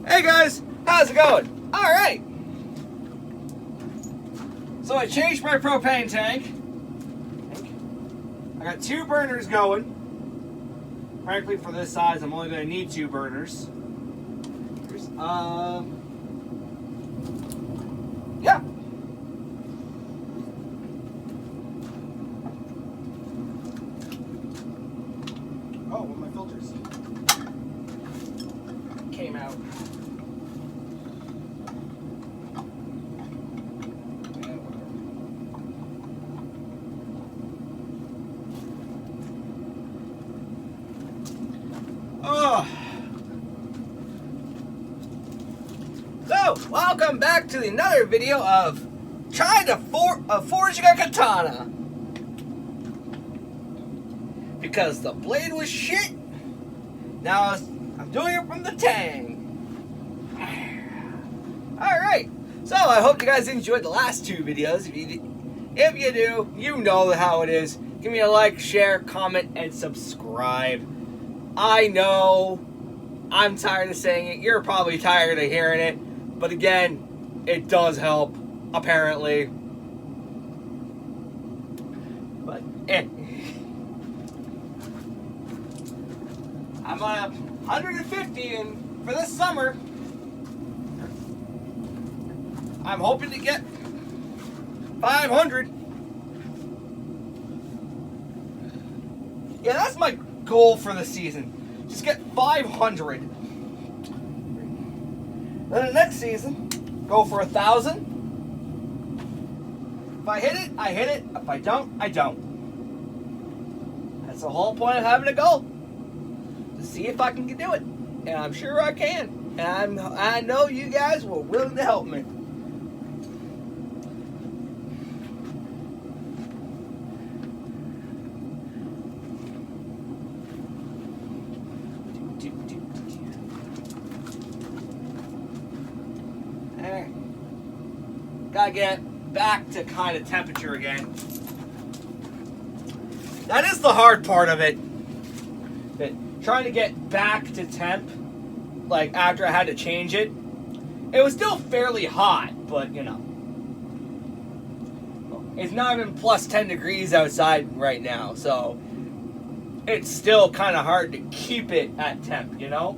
Hey guys, how's it going? Alright. So I changed my propane tank. I got 2 burners going. Frankly, for this size, I'm only going to need 2 burners. Yeah. Oh, one of my filters came out. Oh. So, welcome back to another video of trying to forge a katana. Because the blade was shit. Now I'm doing it from the tang. Alright, so I hope you guys enjoyed the last 2 videos. If you do, you know how it is. Give me a like, share, comment, and subscribe. I know I'm tired of saying it. You're probably tired of hearing it. But again, it does help, apparently. But, I'm at 150, and for this summer, I'm hoping to get 500. Yeah, that's my goal for the season. Just get 500. Then the next season, go for 1,000. If I hit it, I hit it. If I don't, I don't. That's the whole point of having a goal. To see if I can do it. And I'm sure I can. And I know you guys were willing to help me. There. Gotta get back to kind of temperature again. That is the hard part of it. Trying to get back to temp, like after I had to change it. It was still fairly hot, but you know. It's not even plus 10 degrees outside right now, so it's still kind of hard to keep it at temp, you know?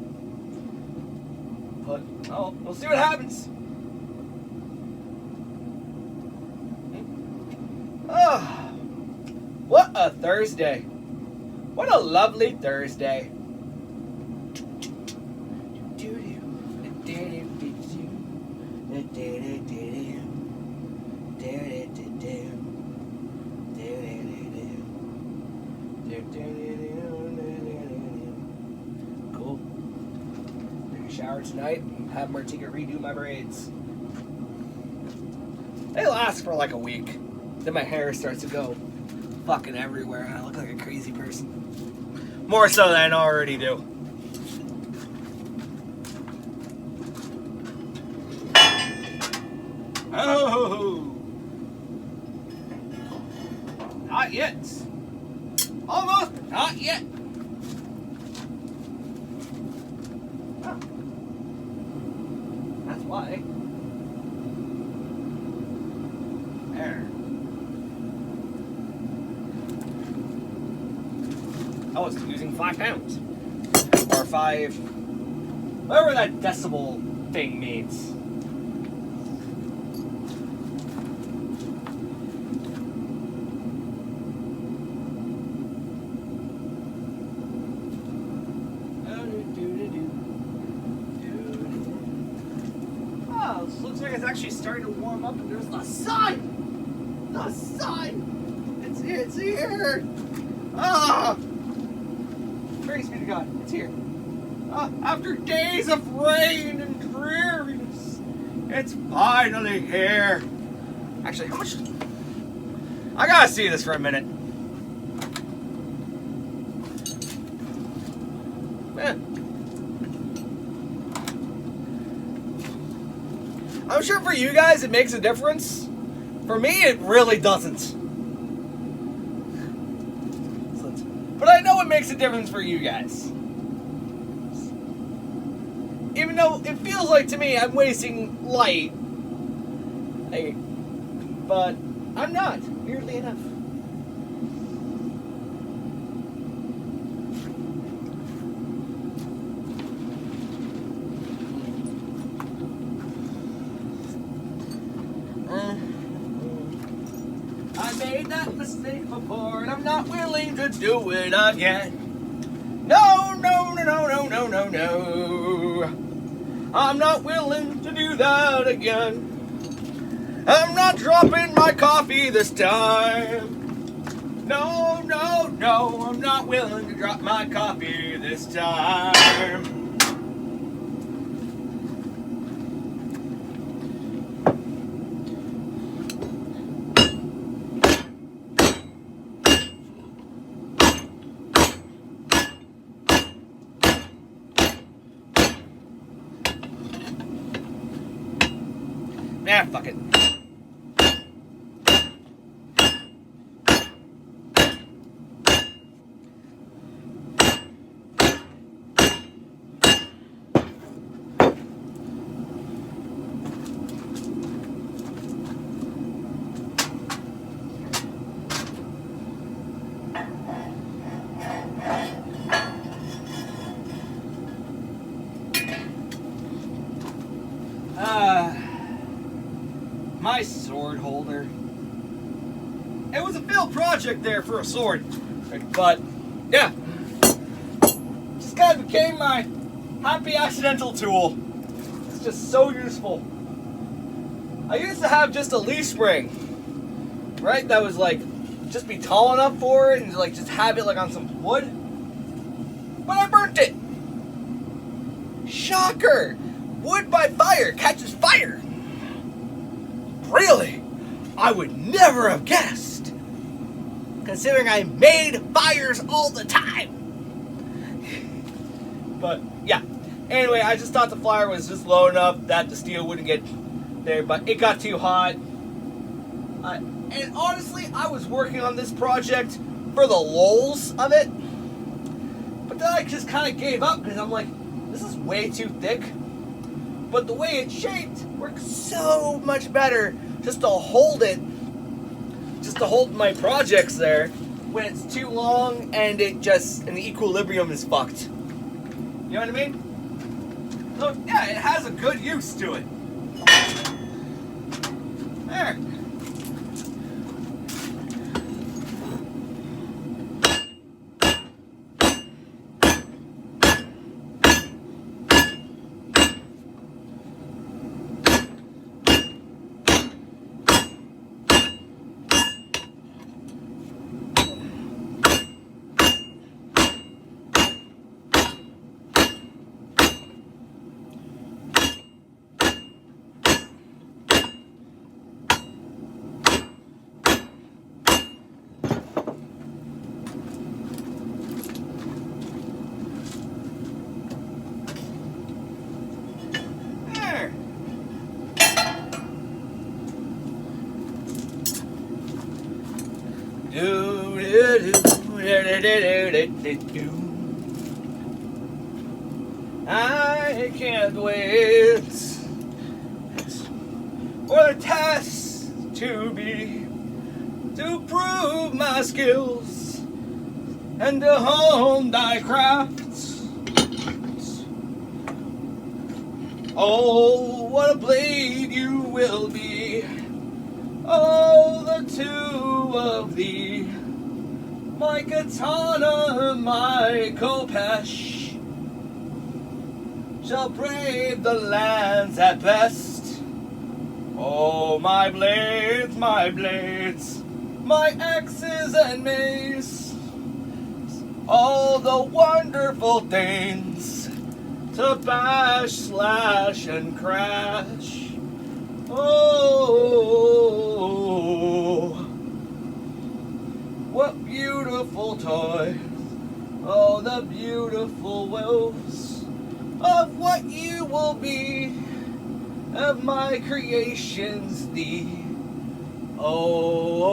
But, oh, we'll see what happens. Oh, what a Thursday. What a lovely Thursday. Cool. Take a shower tonight and have Martika redo my braids. They last for like a week. Then my hair starts to go fucking everywhere and I look like a crazy person. More so than I already do. Oh! Not yet. Almost, but not yet. Oh. That's why. There. I was using 5 pounds. Or 5... whatever that decibel thing means. Oh, this looks like it's actually starting to warm up and there's the sun! The sun! It's here! Ah! Praise be to God, it's here. After days of rain and dreariness, it's finally here. Actually, how much? I gotta see this for a minute. Man. I'm sure for you guys it makes a difference. For me, it really doesn't. But I know it makes a difference for you guys. Even know, it feels like to me I'm wasting light. But I'm not, weirdly enough. I made that mistake before, and I'm not willing to do it again. No, no, no, no, no, no, no, no. I'm not willing to do that again. I'm not dropping my coffee this time. No, no, no, I'm not willing to drop my coffee this time. Nah, fuck it. My sword holder. It was a failed project there for a sword, but yeah, just kind of became my happy accidental tool. It's just so useful. I used to have just a leaf spring, right? That was like just be tall enough for it and like just have it like on some wood, but I burnt it. Shocker! Wood by fire catches fire. Really? I would never have guessed, considering I made fires all the time. But yeah, anyway, I just thought the fire was just low enough that the steel wouldn't get there, but it got too hot. And honestly, I was working on this project for the lulz of it, but then I just kind of gave up because I'm like, this is way too thick. But the way it's shaped works so much better just to hold it, just to hold my projects there when it's too long and and the equilibrium is fucked. You know what I mean? So yeah, it has a good use to it. There. I can't wait for the test to prove my skills and to hone thy crafts. Oh, what a blade you will be! Oh, the two of thee, my katana, my kopesh, shall brave the lands at best. Oh, my blades, my axes and mace, all the wonderful things to bash, slash, and crash. Oh, what beautiful toys, oh, the beautiful wolves of what you will be, of my creations thee. Oh,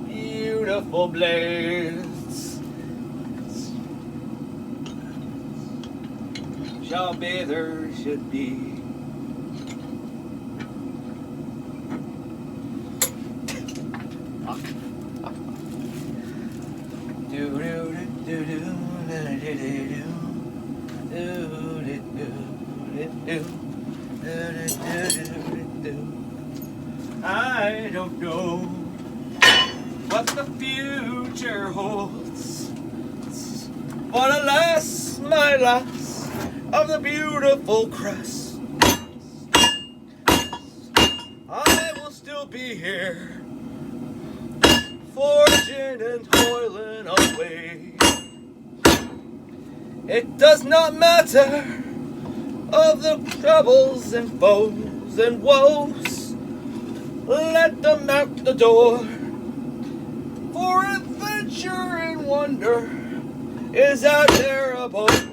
beautiful blades. shall be, there should be. I don't know what the future holds, but alas, my lass, of the beautiful crest, I will still be here, forging and toiling away. It does not matter of the troubles and foes and woes, let them out the door, for adventure and wonder is out there above.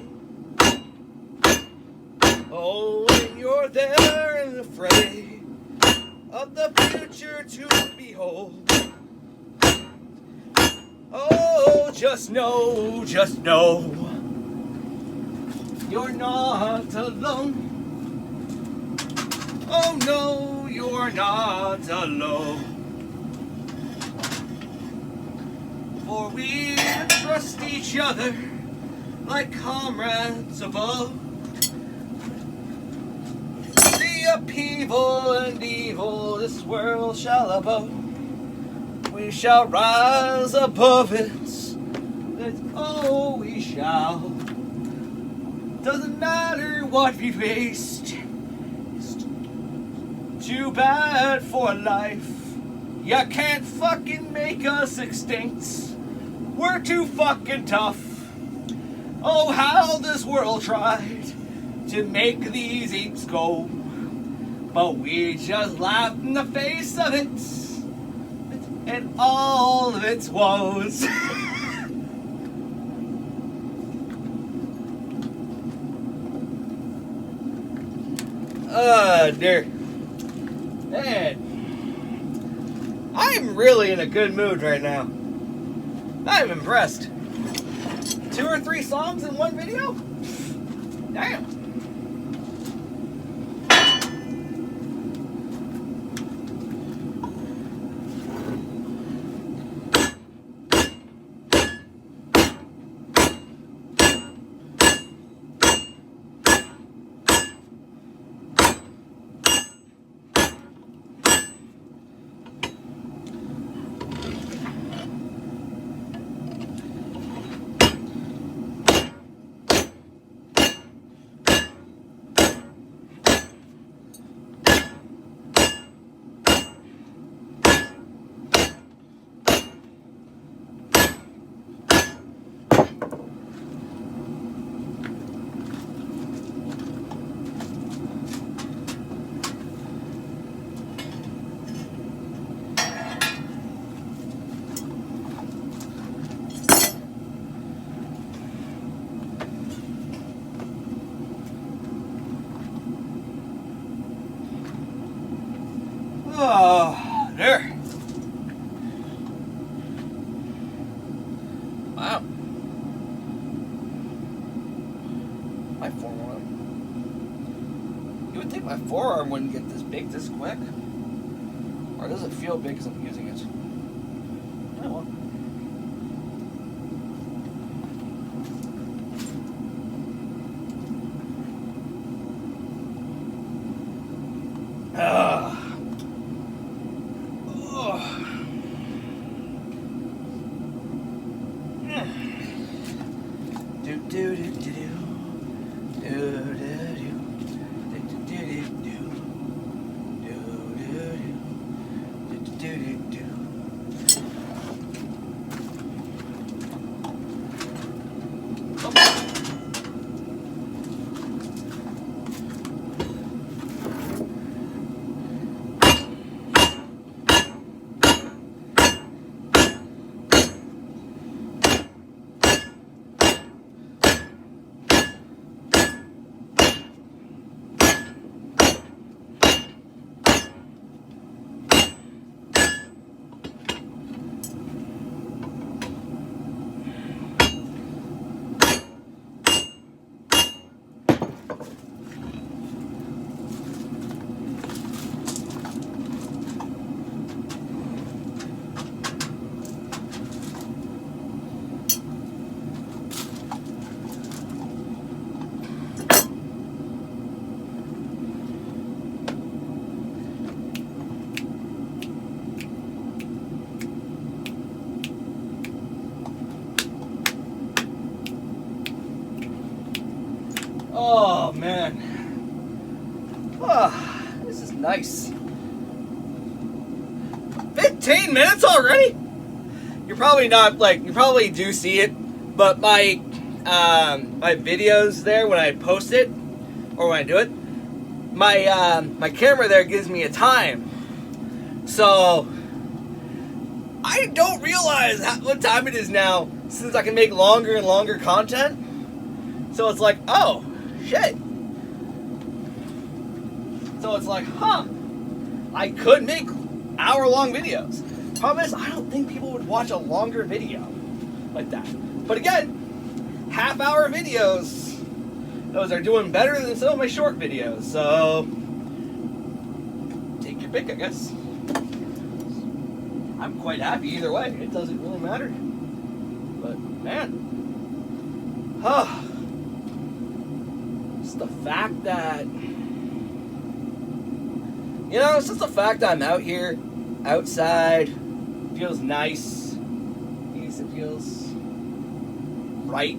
Oh, when you're there in the fray of the future to behold, oh, just know, you're not alone. Oh no, you're not alone. For we trust each other like comrades above. The upheaval and evil this world shall above. We shall rise above it. That's all we shall. Doesn't matter what we faced. It's too bad for life. You can't fucking make us extinct. We're too fucking tough. Oh, how this world tried to make these apes go, but we just laughed in the face of it and all of its woes. Dear. Man, I'm really in a good mood right now. I'm impressed. 2 or 3 songs in one video? Damn. Oh, there. Wow. My forearm. You would think my forearm wouldn't get this big this quick. Or does it feel big because I'm using it? Oh well. Oh, man. Oh, this is nice. 15 minutes already? You're probably not, like, you probably do see it, but my videos there, when I post it, or when I do it, my camera there gives me a time. So, I don't realize what time it is now, since I can make longer and longer content. So it's like, oh, shit. So it's like, huh, I could make hour-long videos. Problem is, I don't think people would watch a longer video like that. But again, half-hour videos, those are doing better than some of my short videos. So, take your pick, I guess. I'm quite happy either way. It doesn't really matter. But, man. Huh. It's the fact that... You know, it's just the fact that I'm out here, outside. Feels nice. It feels right.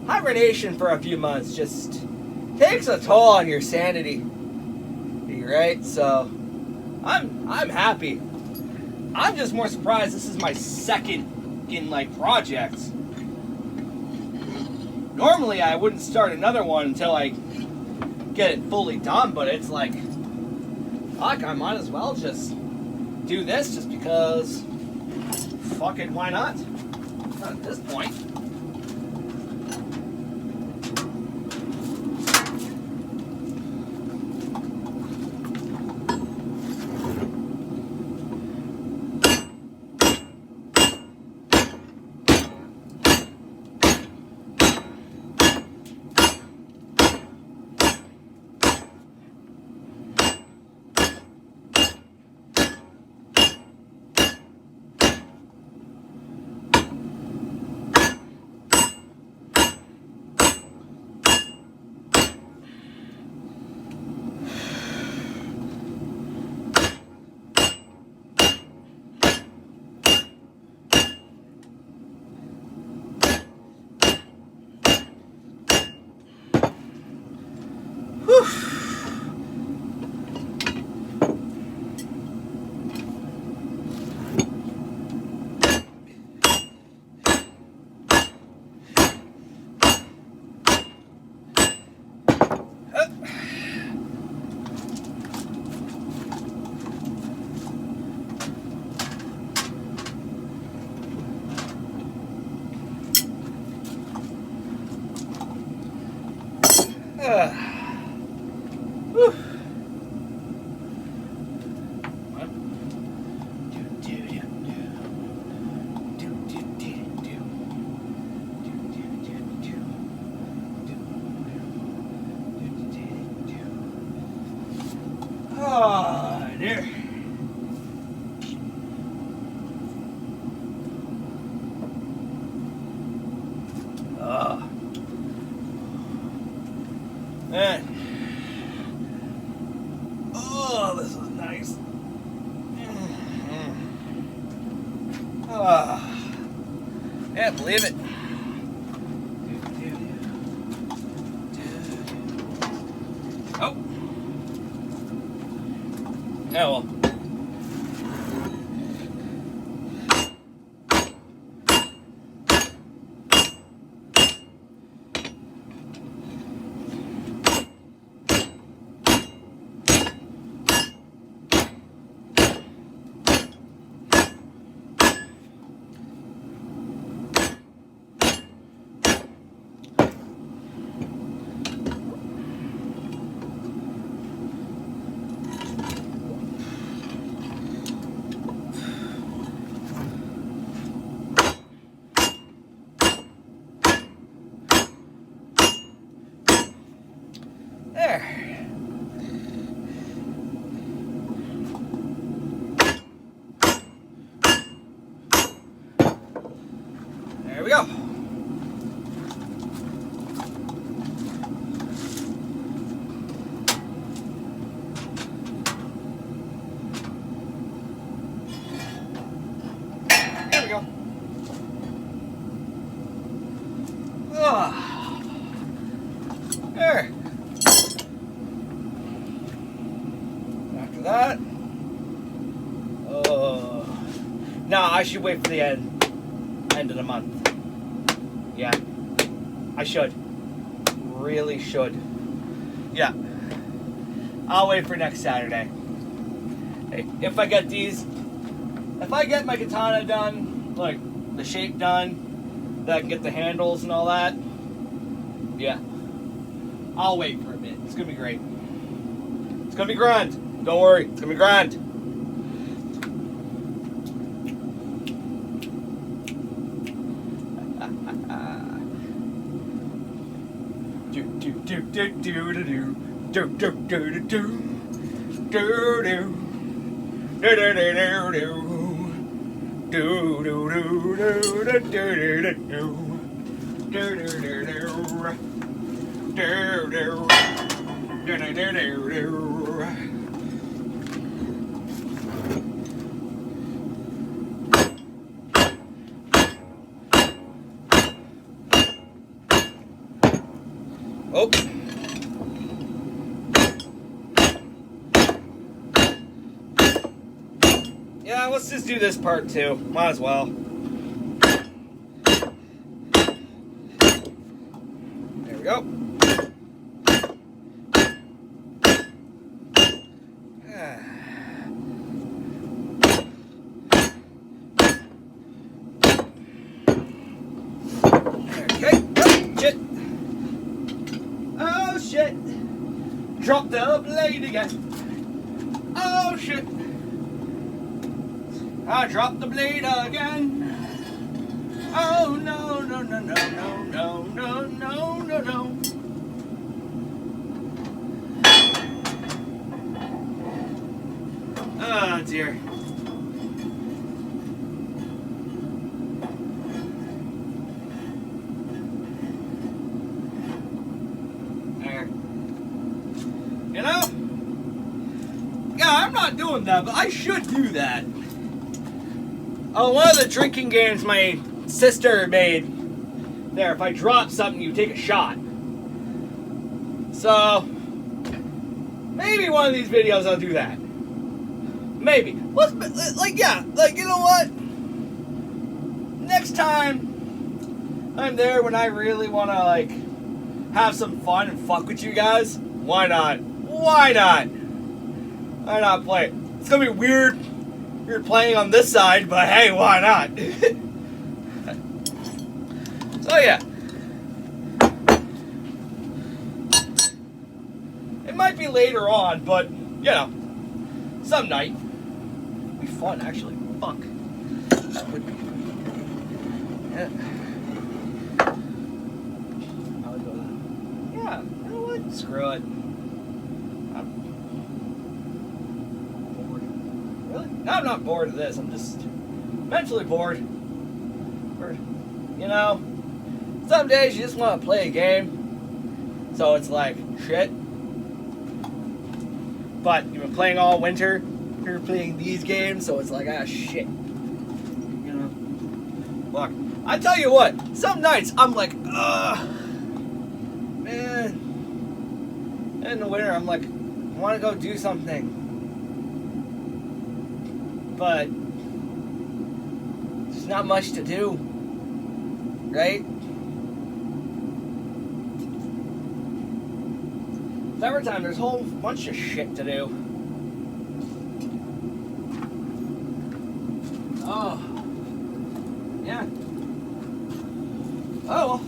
Hibernation for a few months just takes a toll on your sanity. Right? So... I'm happy. I'm just more surprised this is my second in like project. Normally I wouldn't start another one until I get it fully done, but it's like, fuck, I might as well just do this just because fucking why not? Not at this point. Oh, dear. Oh. Man. Oh, this is nice. Oh. Can't believe it. Oh. Oh well. There. There we go. There we go. Oh. There. After that, no, I should wait for the end of the month. Yeah, I should. Really should. Yeah, I'll wait for next Saturday. Hey, if I get my katana done, like the shape done, that I can get the handles and all that, yeah, I'll wait for a bit. It's gonna be great. It's gonna be grand. Don't worry, it's gonna be grand. Oh. Yeah, let's just do this part 2. Might as well. There we go. Okay. Oh, shit. Oh, shit. Drop the blade again. Oh, shit. I dropped the blade again. Oh, no, no, no, no, no, no, no, no, no, no. Oh, dear. There. You know? Yeah, I'm not doing that, but I should do that. Oh, one of the drinking games my sister made, there, if I drop something, you take a shot. So, maybe one of these videos I'll do that. Maybe. Yeah, you know what? Next time I'm there when I really want to, have some fun and fuck with you guys, why not? Why not? Why not play it? It's gonna be weird. You're playing on this side, but hey, why not? So yeah, it might be later on, but you know, some night. It'd be fun, actually. Fuck, that would be. Yeah. I would go that. Yeah, you know what? Screw it. I'm not bored of this. I'm just mentally bored. You know, some days you just want to play a game. So it's like, shit. But you've been playing all winter. You're playing these games, so it's like, ah, shit. You know? Look, I tell you what, some nights I'm like, ugh. Man. In the winter, I'm like, I want to go do something. But there's not much to do, right? Summertime, there's a whole bunch of shit to do. Oh, yeah. Oh well.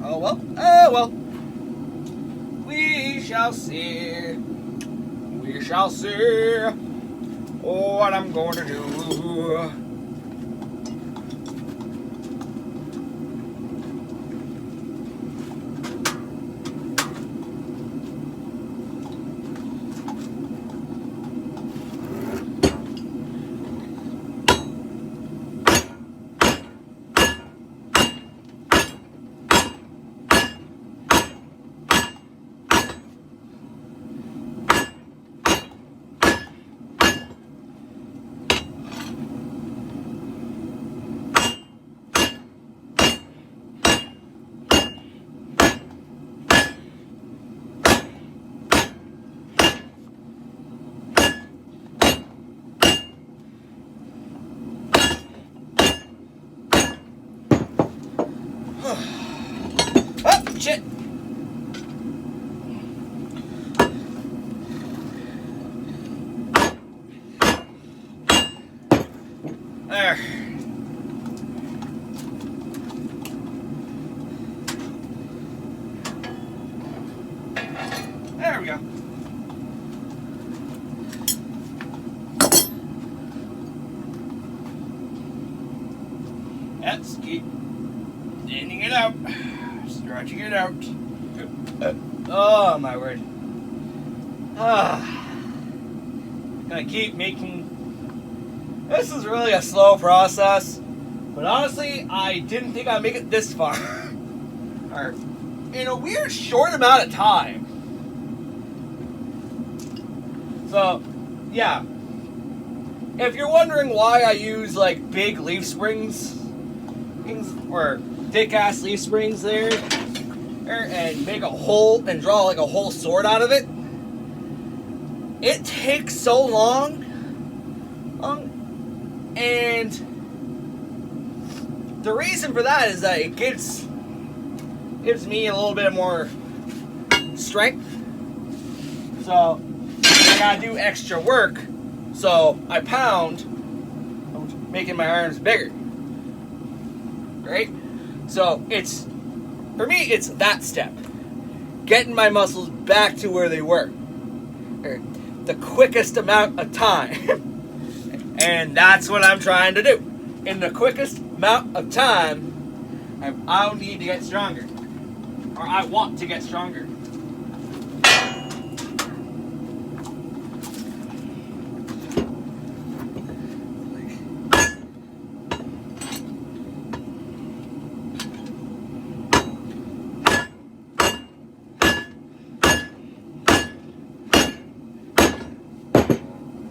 Oh well. Oh well. We shall see. We shall see what I'm going to do. Shit. There. There we go. Let's keep thinning it out, stretching it out. Oh my word. Gonna keep making. This is really a slow process, but honestly, I didn't think I'd make it this far. Or in a weird short amount of time. So, yeah. If you're wondering why I use like big leaf springs, or thick ass leaf springs there, and make a hole and draw like a whole sword out of it, it takes so long. And the reason for that is that it gives me a little bit more strength. So I gotta do extra work. So I pound, making my arms bigger. Right? So it's, for me, it's that step. Getting my muscles back to where they were. The quickest amount of time. And that's what I'm trying to do. In the quickest amount of time, I'll need to get stronger. Or I want to get stronger.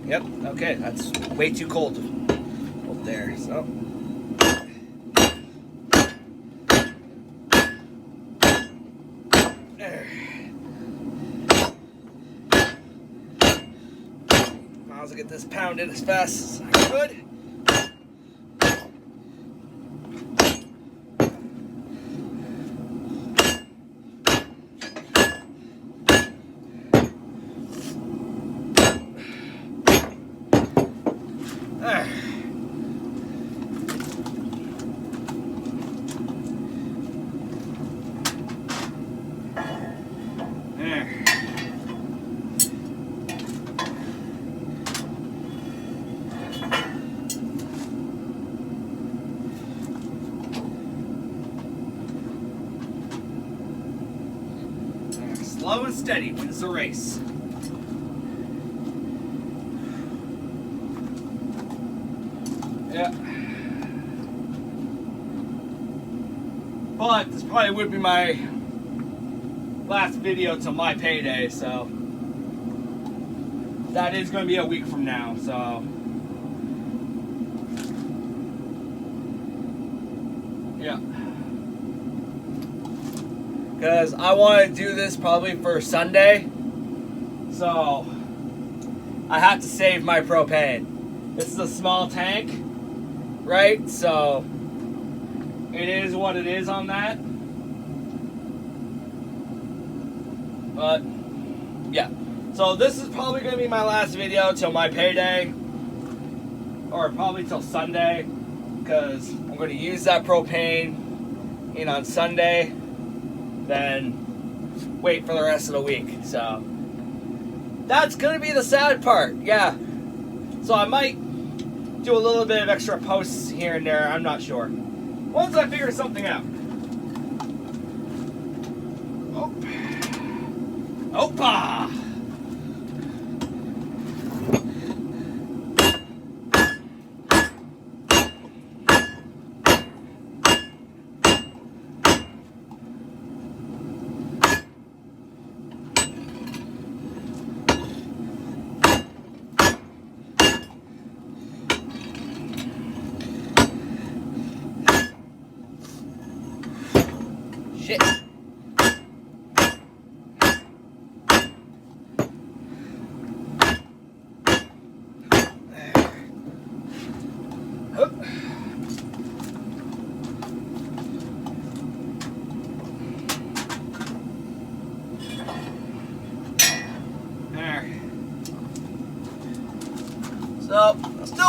Yep, okay, that's way too cold up there, so. There. Might as well get this pounded as fast as I could. Slow and steady wins the race. Yeah. But this probably would be my last video till my payday, so that is going to be a week from now, so yeah. Because I want to do this probably for Sunday, so I have to save my propane. This is a small tank, right? So it is what it is on that. But yeah, so this is probably going to be my last video till my payday, or probably till Sunday, because I'm going to use that propane in on Sunday, then wait for the rest of the week. So that's going to be the sad part. Yeah, so I might do a little bit of extra posts here and there, I'm not sure, once I figure something out. Opa! Shit.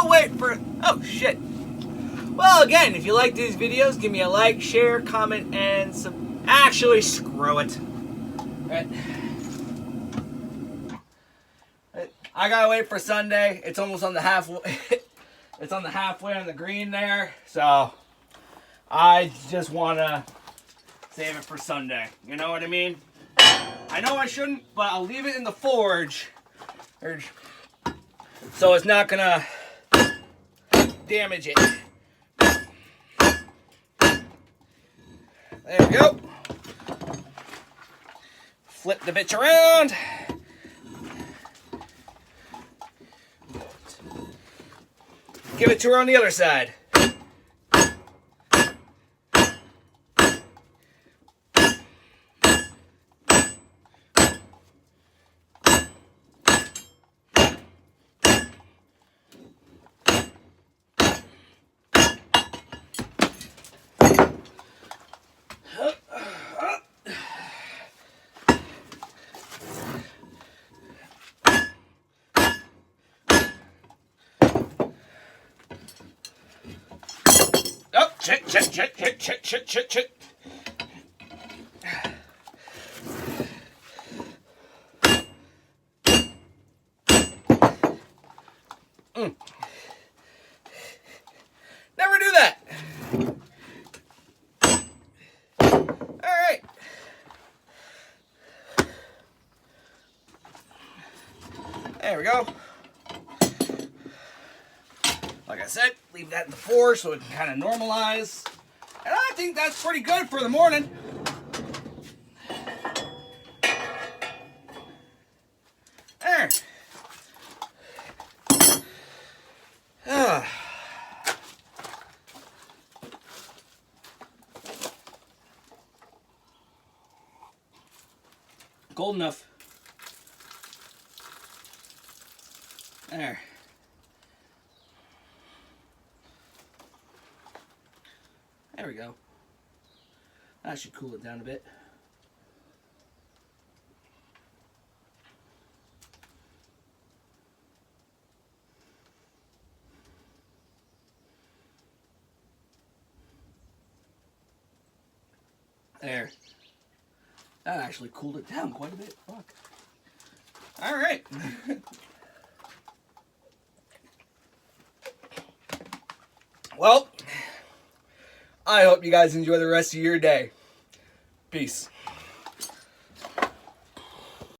I'll wait for... Oh, shit. Well, again, if you like these videos, give me a like, share, comment, and some... Actually, screw it. Right. I gotta wait for Sunday. It's almost on the halfway. It's on the halfway on the green there. So, I just want to save it for Sunday. You know what I mean? I know I shouldn't, but I'll leave it in the forge. So it's not gonna damage it. There we go. Flip the bitch around. Give it to her on the other side. Shit. Never do that. All right. There we go. Like I said, leave that in the forge so it can kind of normalize. And I think that's pretty good for the morning. There. Cold enough. There. There we go. That should cool it down a bit. There. That actually cooled it down quite a bit. Fuck. All right. Well, I hope you guys enjoy the rest of your day. Peace.